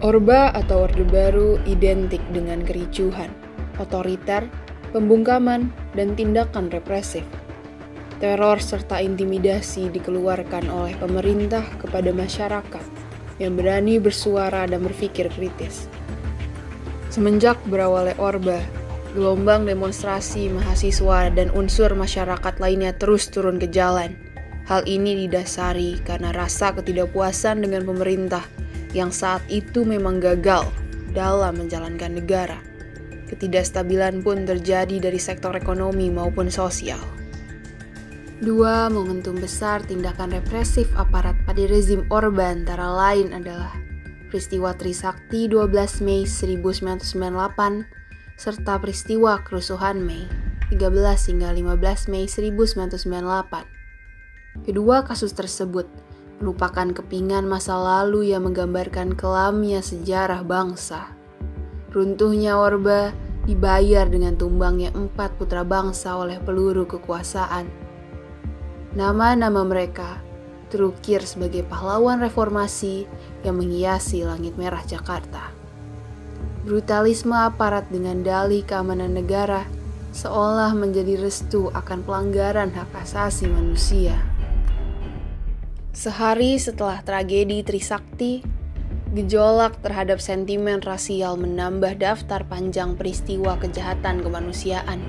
Orba atau Orde Baru identik dengan kericuhan, otoriter, pembungkaman, dan tindakan represif. Teror serta intimidasi dikeluarkan oleh pemerintah kepada masyarakat yang berani bersuara dan berpikir kritis. Semenjak berawalnya Orba, gelombang demonstrasi mahasiswa dan unsur masyarakat lainnya terus turun ke jalan. Hal ini didasari karena rasa ketidakpuasan dengan pemerintah yang saat itu memang gagal dalam menjalankan negara. Ketidakstabilan pun terjadi dari sektor ekonomi maupun sosial. Dua momentum besar tindakan represif aparat pada rezim Orba antara lain adalah peristiwa Trisakti 12 Mei 1998 serta peristiwa kerusuhan Mei 13 hingga 15 Mei 1998. Kedua kasus tersebut merupakan kepingan masa lalu yang menggambarkan kelamnya sejarah bangsa. Runtuhnya Orba dibayar dengan tumbangnya 4 putra bangsa oleh peluru kekuasaan. Nama-nama mereka terukir sebagai pahlawan reformasi yang menghiasi langit merah Jakarta. Brutalisme aparat dengan dalih keamanan negara seolah menjadi restu akan pelanggaran hak asasi manusia. Sehari setelah tragedi Trisakti, gejolak terhadap sentimen rasial menambah daftar panjang peristiwa kejahatan kemanusiaan.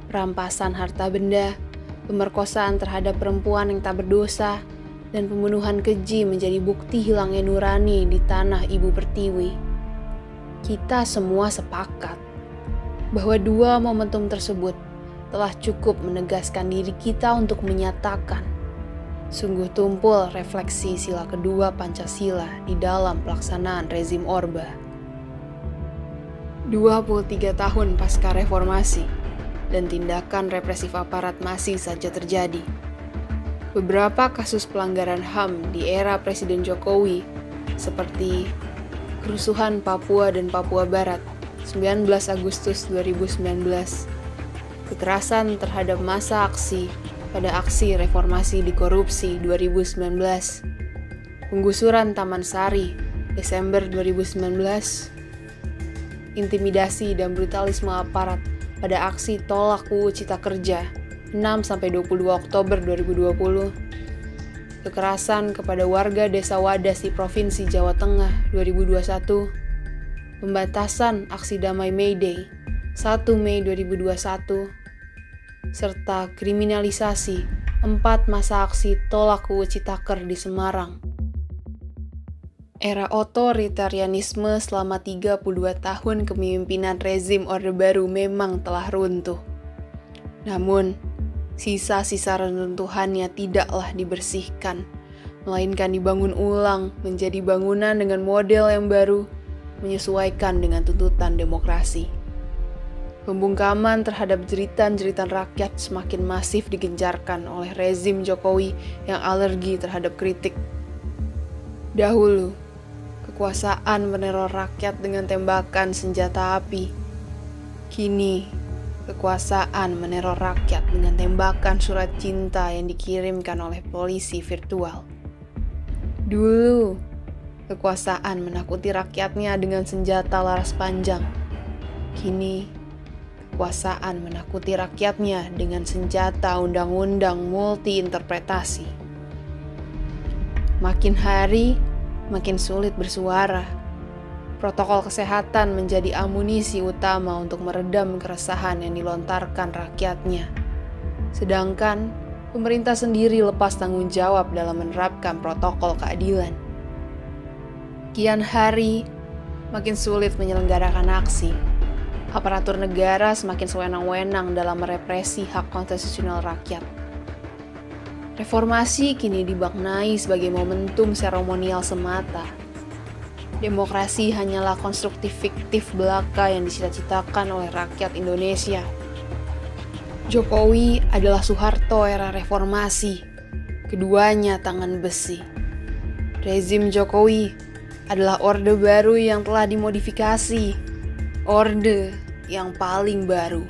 Perampasan harta benda, pemerkosaan terhadap perempuan yang tak berdosa, dan pembunuhan keji menjadi bukti hilangnya nurani di tanah Ibu Pertiwi. Kita semua sepakat bahwa dua momentum tersebut telah cukup menegaskan diri kita untuk menyatakan sungguh tumpul refleksi sila kedua Pancasila di dalam pelaksanaan rezim Orba. 23 tahun pasca reformasi dan tindakan represif aparat masih saja terjadi. Beberapa kasus pelanggaran HAM di era Presiden Jokowi seperti kerusuhan Papua dan Papua Barat 19 Agustus 2019, kekerasan terhadap massa aksi pada aksi reformasi di korupsi 2019, penggusuran Taman Sari Desember 2019, intimidasi dan brutalisme aparat pada aksi tolak UU Cipta Kerja 6-22 Oktober 2020, kekerasan kepada warga Desa Wadas di Provinsi Jawa Tengah 2021, pembatasan aksi damai May Day 1 Mei 2021, serta kriminalisasi 4 masa aksi tolak UU Citaker di Semarang. Era otoritarianisme selama 32 tahun kepemimpinan rezim Orde Baru memang telah runtuh. Namun, sisa-sisa reruntuhannya tidaklah dibersihkan, melainkan dibangun ulang menjadi bangunan dengan model yang baru, menyesuaikan dengan tuntutan demokrasi. Pembungkaman terhadap jeritan-jeritan rakyat semakin masif digencarkan oleh rezim Jokowi yang alergi terhadap kritik. Dahulu, kekuasaan meneror rakyat dengan tembakan senjata api. Kini, kekuasaan meneror rakyat dengan tembakan surat cinta yang dikirimkan oleh polisi virtual. Dulu, kekuasaan menakuti rakyatnya dengan senjata laras panjang. Kini, kekuasaan menakuti rakyatnya dengan senjata undang-undang multi-interpretasi. Makin hari, makin sulit bersuara. Protokol kesehatan menjadi amunisi utama untuk meredam keresahan yang dilontarkan rakyatnya. Sedangkan, pemerintah sendiri lepas tanggung jawab dalam menerapkan protokol keadilan. Kian hari, makin sulit menyelenggarakan aksi. Aparatur negara semakin sewenang-wenang dalam merepresi hak konstitusional rakyat. Reformasi kini dimaknai sebagai momentum seremonial semata. Demokrasi hanyalah konstruktif fiktif belaka yang dicita-citakan oleh rakyat Indonesia. Jokowi adalah Soeharto era reformasi, keduanya tangan besi. Rezim Jokowi adalah Orde Baru yang telah dimodifikasi, orde yang paling baru.